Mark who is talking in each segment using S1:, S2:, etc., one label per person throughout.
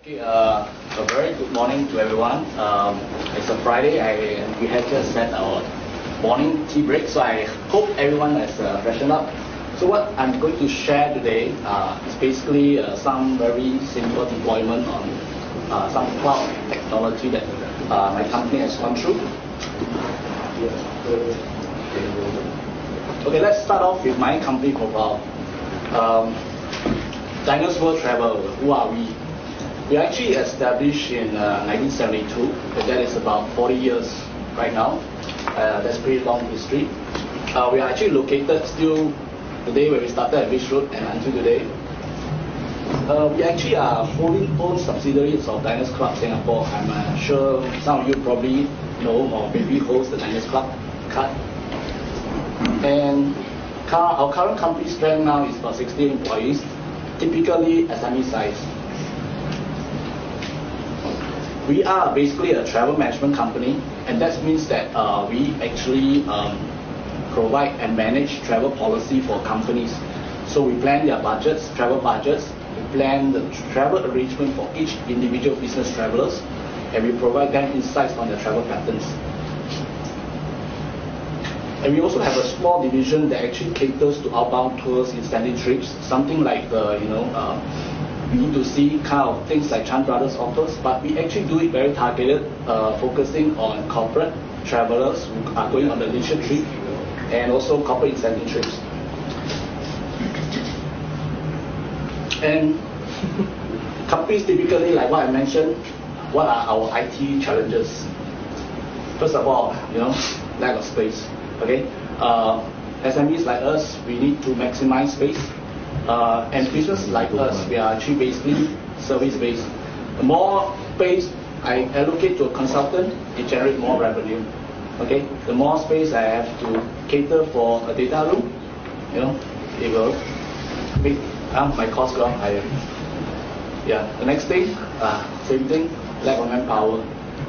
S1: Okay, a very good morning to everyone. It's a Friday. We had just had our morning tea break, so I hope everyone has freshened up. So what I'm going to share today is basically some very simple deployment on some cloud technology that my company has gone through. Okay, let's start off with my company profile. Dinosaur Travel, who are we? We actually established in 1972, but that is about 40 years right now. That's pretty long history. We are actually located still today where we started at Beach Road and until today. We actually are wholly owned subsidiaries of Diners Club Singapore. I'm sure some of you probably know or maybe host the Diners Club card. And our current company strength now is about 60 employees, typically SME size. We are basically a travel management company, and that means that we actually provide and manage travel policy for companies. So we plan their budgets, travel budgets, we plan the travel arrangement for each individual business travelers, and we provide them insights on their travel patterns. And we also have a small division that actually caters to outbound tours, incentive trips, something like we need to see kind of things like Chan Brothers offers, but we actually do it very targeted, focusing on corporate travelers who are going on the leisure trip and also corporate incentive trips. And companies typically, like what I mentioned, what are our IT challenges? First of all, lack of space. Okay, SMEs like us, we need to maximize space. And businesses like us, we are actually basically service-based. The more space I allocate to a consultant, it generates more revenue. Okay, the more space I have to cater for a data room, it will make my cost go up higher. Yeah, the next thing, same thing, lack of manpower.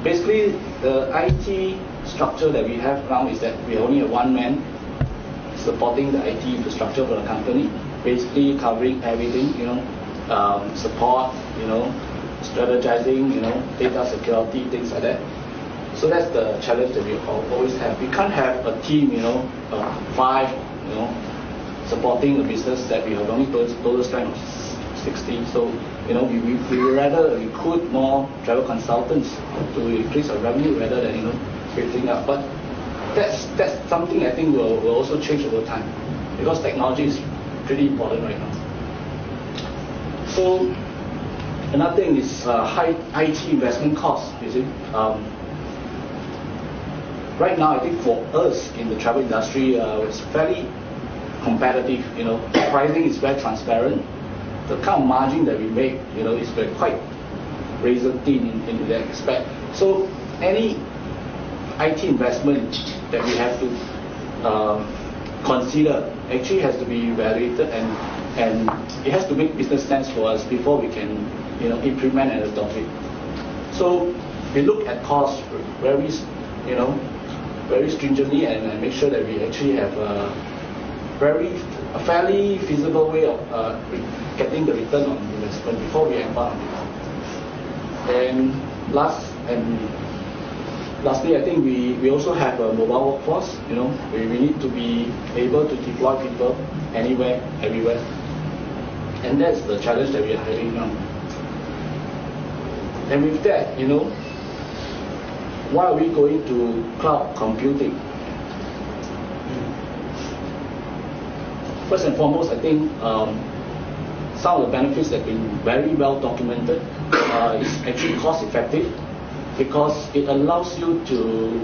S1: Basically, the IT structure that we have now is that we only have one man supporting the IT infrastructure for the company, basically covering everything, support, strategizing, data security, things like that. So that's the challenge that we always have. We can't have a team, of 5, supporting the business that we have only total strength of 60. So, we would rather recruit more travel consultants to increase our revenue rather than, building up. But that's something I think will also change over time, because technology is pretty important right now. So another thing is high IT investment costs. You see, right now I think for us in the travel industry, it's fairly competitive. Pricing is very transparent. The kind of margin that we make, is very quite razor thin in that aspect. So any IT investment that we have to consider actually has to be evaluated, and it has to make business sense for us before we can implement and adopt it. So we look at costs very stringently and make sure that we actually have a fairly feasible way of getting the return on investment before we embark on it. And lastly, I think we also have a mobile workforce. We need to be able to deploy people anywhere, everywhere. And that's the challenge that we are having now. And with that, why are we going to cloud computing? First and foremost, I think some of the benefits that have been very well documented is actually cost effective, because it allows you to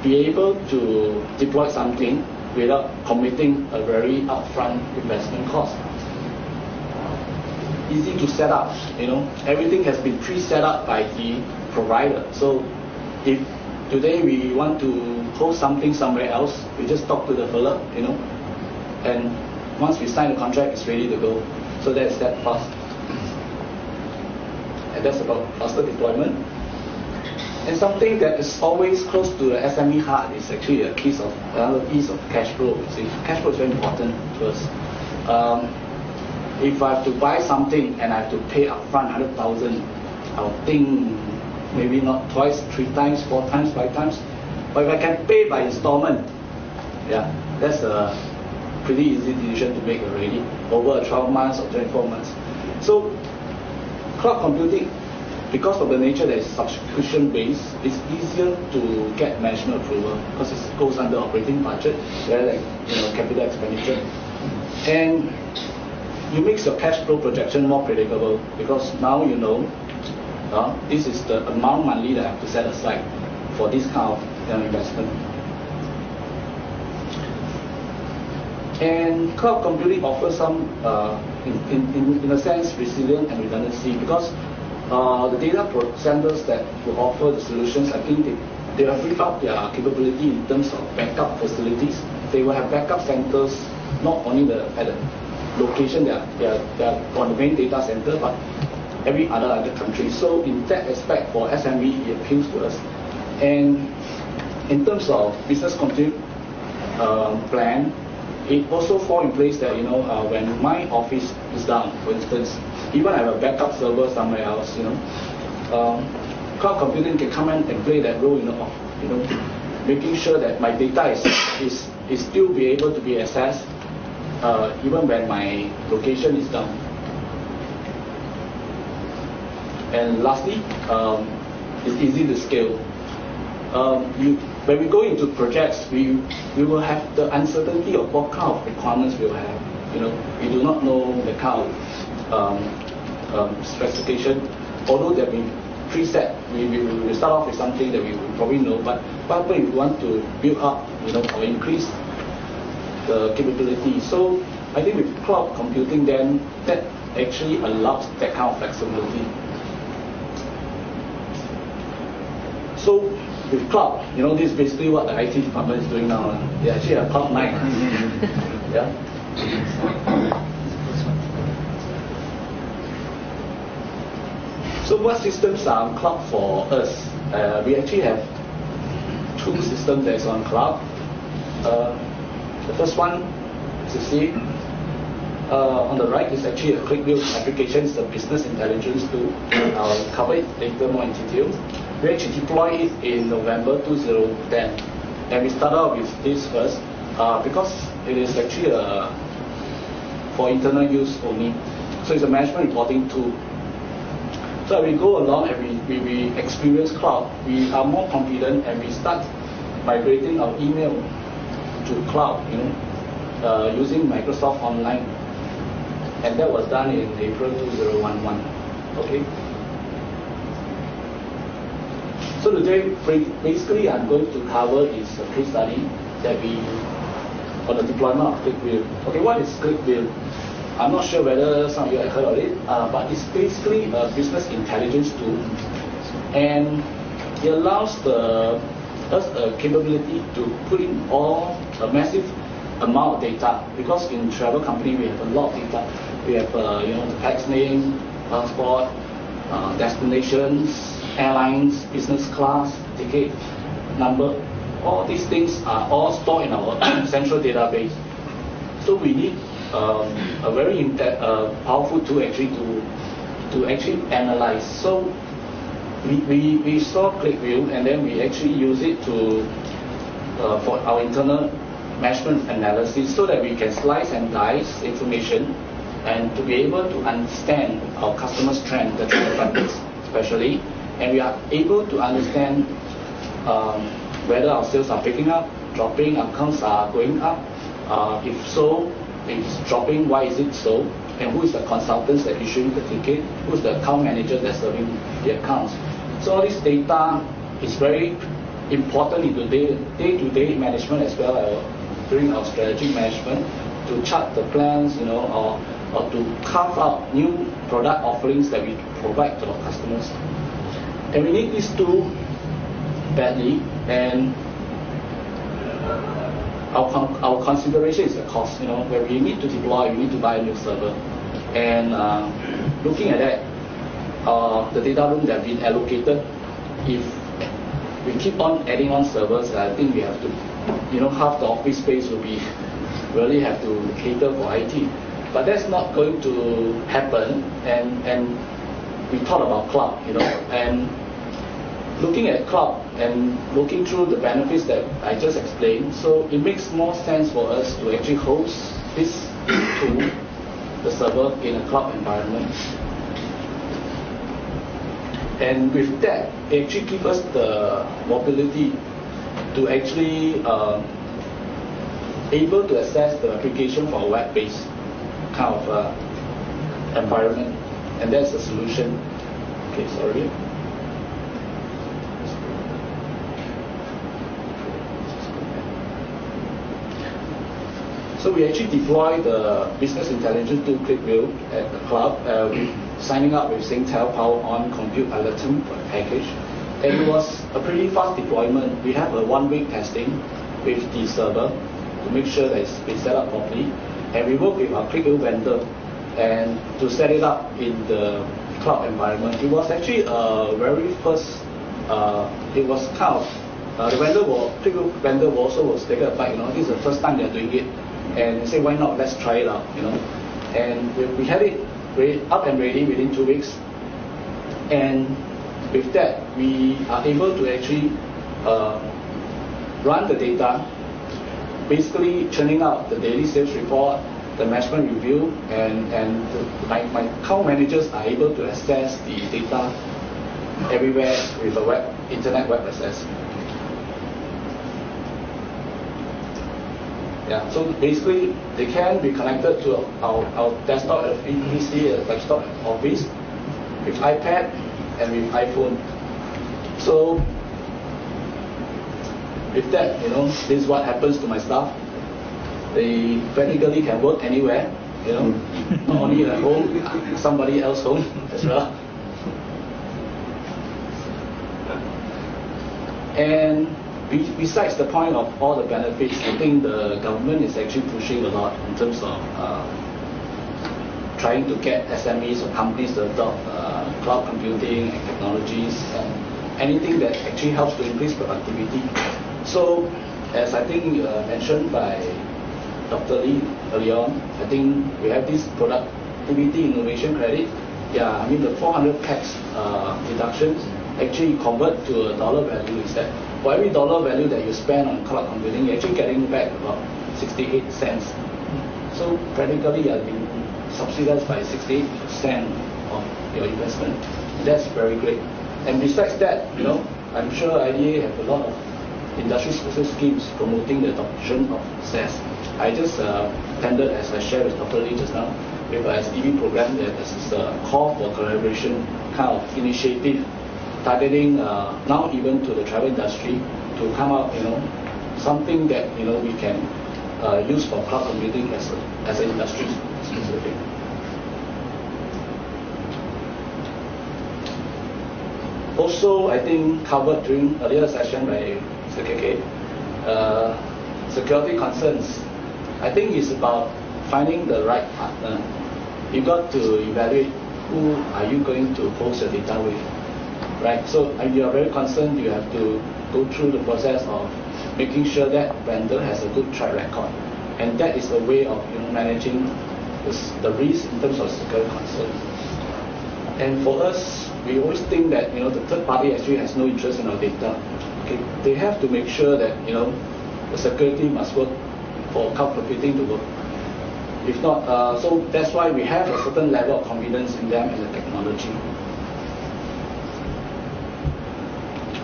S1: be able to deploy something without committing a very upfront investment cost. Easy to set up, everything has been pre-set up by the provider. So if today we want to host something somewhere else, we just talk to the fella, and once we sign the contract, it's ready to go. So that's that fast. And that's about faster deployment. And something that is always close to the SME heart is actually another piece of cash flow. See, cash flow is very important to us. If I have to buy something and I have to pay upfront 100,000, I'll think maybe not twice, 3 times, 4 times, 5 times. But if I can pay by installment, yeah, that's a pretty easy decision to make already, over 12 months or 24 months. So cloud computing, because of the nature that is subscription-based, it's easier to get management approval because it goes under operating budget rather than capital expenditure. And you make your cash flow projection more predictable because now you know this is the amount monthly that I have to set aside for this kind of investment. And cloud computing offers some, in a sense, resilience and redundancy because the data centers that will offer the solutions, I think they have built up their capability in terms of backup facilities. They will have backup centers not only at the location they are on the main data center, but every other country. So in that aspect, for SME, it appeals to us. And in terms of business continuity plan, it also falls in place that when my office is down, for instance, even I have a backup server somewhere else, cloud computing can come in and play that role, making sure that my data is still be able to be accessed even when my location is down. And lastly, it's easy to scale. When we go into projects, we will have the uncertainty of what kind of requirements we will have. We do not know the kind of specification. Although there will be preset, we start off with something that we probably know. But if we want to build up, or increase the capability. So I think with cloud computing, then that actually allows that kind of flexibility. So with cloud, this is basically what the IT department is doing now. They actually have cloud 9. Yeah. So what systems are on cloud for us? We actually have 2 systems that's on cloud. The first one, as you see, on the right is actually a QLIKVIEW application. It's a business intelligence tool. I'll cover it later more in detail. We actually deployed it in November 2010. And we started out with this first because it is actually for internal use only. So it's a management reporting tool. So as we go along and we experience cloud, we are more confident and we start migrating our email to cloud, using Microsoft Online. And that was done in April 2011. Okay. So today, basically, I'm going to cover is a case study that on the deployment of QLIKVIEW. Okay, what is QLIKVIEW? I'm not sure whether some of you have heard of it, but it's basically a business intelligence tool, and it allows us a capability to put in a massive amount of data. Because in travel company we have a lot of data. We have the tax name, passport, destinations, airlines, business class, ticket number. All these things are all stored in our central database. So we need a very powerful tool actually to actually analyze. So we saw QLIKVIEW and then we actually use it for our internal management analysis so that we can slice and dice information and to be able to understand our customers' trend, the trend patterns especially, and we are able to understand whether our sales are picking up, dropping, accounts are going up. If so, if it's dropping, why is it so? And who is the consultants that issuing the ticket? Who is the account manager that's serving the accounts? So all this data is very important in the day-to-day management as well as during our strategic management to chart the plans, or to carve out new product offerings that we provide to our customers. And we need these two badly, and our consideration is the cost. Where we need to deploy, we need to buy a new server. And looking at that, the data room that have been allocated, if we keep on adding on servers, I think we have to, half the office space will be really have to cater for IT. But that's not going to happen, and we thought about cloud, and looking at cloud and looking through the benefits that I just explained, so it makes more sense for us to actually host this tool, the server, in a cloud environment. And with that, it actually gives us the mobility to actually able to access the application for a web-based kind of environment, and that's the solution. Okay, sorry. So we actually deploy the business intelligence tool QLIKVIEW at the cloud, signing up with Singtel Power On Compute Alerting for the package. And it was a pretty fast deployment. We have a 1-week testing with the server to make sure that it's been set up properly. And we work with our QLIKVIEW vendor and to set it up in the cloud environment. It was actually a very first, it was kind of, the QLIKVIEW vendor also was taken aback, this is the first time they're doing it. And say, why not, let's try it out, And we had it up and ready within 2 weeks. And with that, we are able to actually run the data, basically churning out the daily sales report, the management review, and my account managers are able to access the data everywhere with a internet web access. Yeah, so basically they can be connected to our desktop PC, desktop office, with iPad and with iPhone. So with that, this is what happens to my staff. They practically can work anywhere, not only at home, somebody else's home as well. And besides the point of all the benefits, I think the government is actually pushing a lot in terms of trying to get SMEs or companies to adopt cloud computing and technologies and anything that actually helps to increase productivity. So, as I think mentioned by Dr. Lee earlier on, I think we have this productivity innovation credit. Yeah, I mean the 400 tax deductions actually convert to a dollar value instead. For every dollar value that you spend on cloud computing, you're actually getting back about 68 cents. So practically you are being subsidized by 68% of your investment. That's very great. And besides that, I'm sure IDA have a lot of industry-specific schemes promoting the adoption of SaaS. I just attended, as I shared with Dr. Lee just now, with an SDV program that is a call for collaboration kind of initiative, targeting now even to the travel industry to come up, something that we can use for cloud computing as an industry specific. Also, I think covered during earlier session by Mr. KK, security concerns. I think it's about finding the right partner. You got to evaluate who are you going to host your data with. Right, so if you are very concerned, you have to go through the process of making sure that vendor has a good track record, and that is a way of managing the risk in terms of security concern. And for us, we always think that the third party actually has no interest in our data. Okay, they have to make sure that the security must work for cloud computing to work. If not, so that's why we have a certain level of confidence in them and the technology.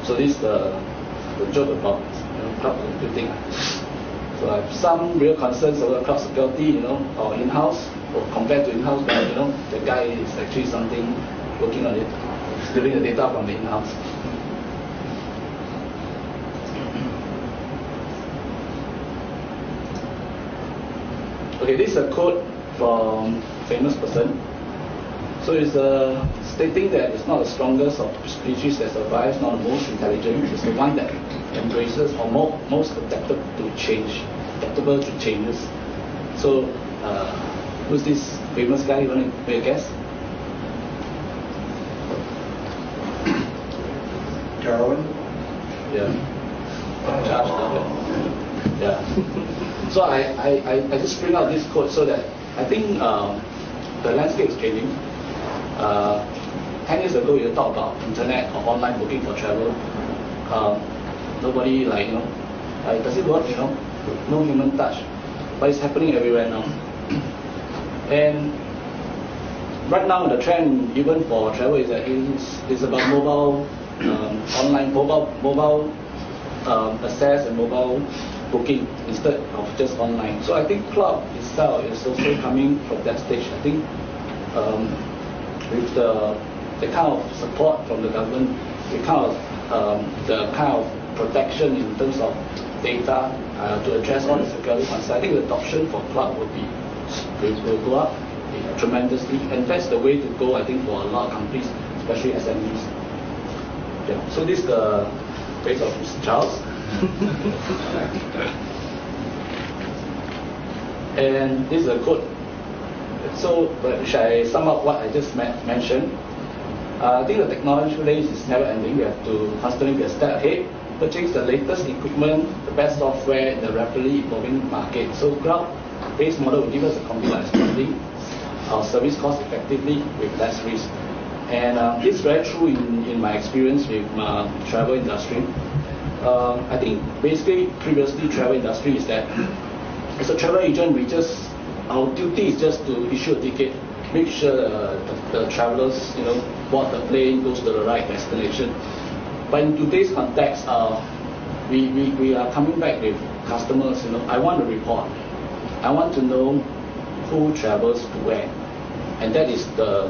S1: So this is the joke about cloud computing. So I have some real concerns about cloud security, or in-house, or compared to in-house, but the guy is actually something working on it, stealing the data from the in-house. Okay, this is a quote from a famous person. So it's stating that it's not the strongest of species that survives, not the most intelligent, it's the one that embraces or most adaptable to changes. So who's this famous guy? You want to make a guess?
S2: Darwin?
S1: Yeah. Charles Darwin. Yeah. So I just bring out this quote so that I think the landscape is changing. 10 years ago, you talk about internet or online booking for travel. Nobody does it work? No human touch, but it's happening everywhere now. And right now, the trend even for travel is that it's about mobile, online mobile access and mobile booking instead of just online. So I think cloud itself is also coming from that stage. I think with the kind of support from the government, the kind of protection in terms of data to address all the security concerns, I think the adoption for cloud will go up tremendously, and that's the way to go, I think, for a lot of companies, especially SMEs. Yeah. So this is the face of Mr. Charles. And this is a quote. So, should I sum up what I just mentioned? I think the technology race is never ending. We have to constantly be a step ahead, purchase the latest equipment, the best software in the rapidly evolving market. So, cloud-based model will give us a complete understanding our service cost effectively with less risk. And this is very true in my experience with travel industry. I think basically previously travel industry is that as a travel agent, our duty is just to issue a ticket, make sure the travelers board the plane, goes to the right destination. But in today's context, we are coming back with customers. I want a report. I want to know who travels to where, and that is the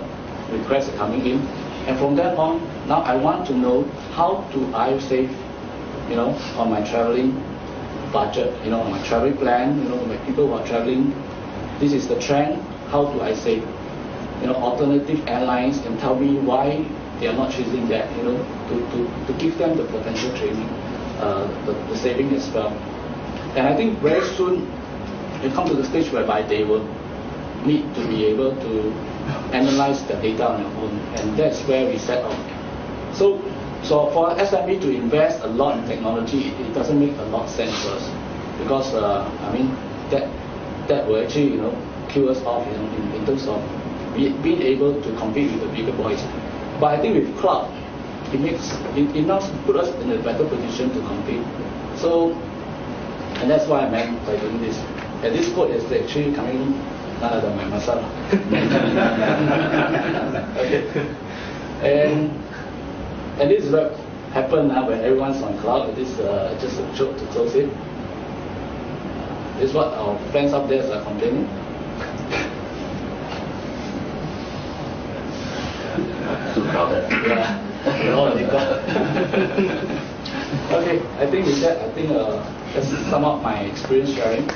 S1: request coming in. And from then on, now I want to know how do I save, on my traveling budget, on my travel plan, my people who are traveling. This is the trend. How do I save? Alternative airlines can tell me why they are not choosing that. To give them the potential training, the saving as well. And I think very soon it come to the stage whereby they will need to be able to analyze the data on their own, and that's where we set off. So for SME to invest a lot in technology, it doesn't make a lot of sense for us, because that will actually kill us off in terms of being able to compete with the bigger boys. But I think with cloud, it now put us in a better position to compete. So, and that's why I meant by doing this. And this quote is actually coming none other than myself. Okay. And this is what happened now when everyone's on cloud. This is just a joke to close it. This is what our friends up there are complaining.
S2: Too crowded.
S1: Yeah. Okay, I think with that, let's sum up my experience sharing.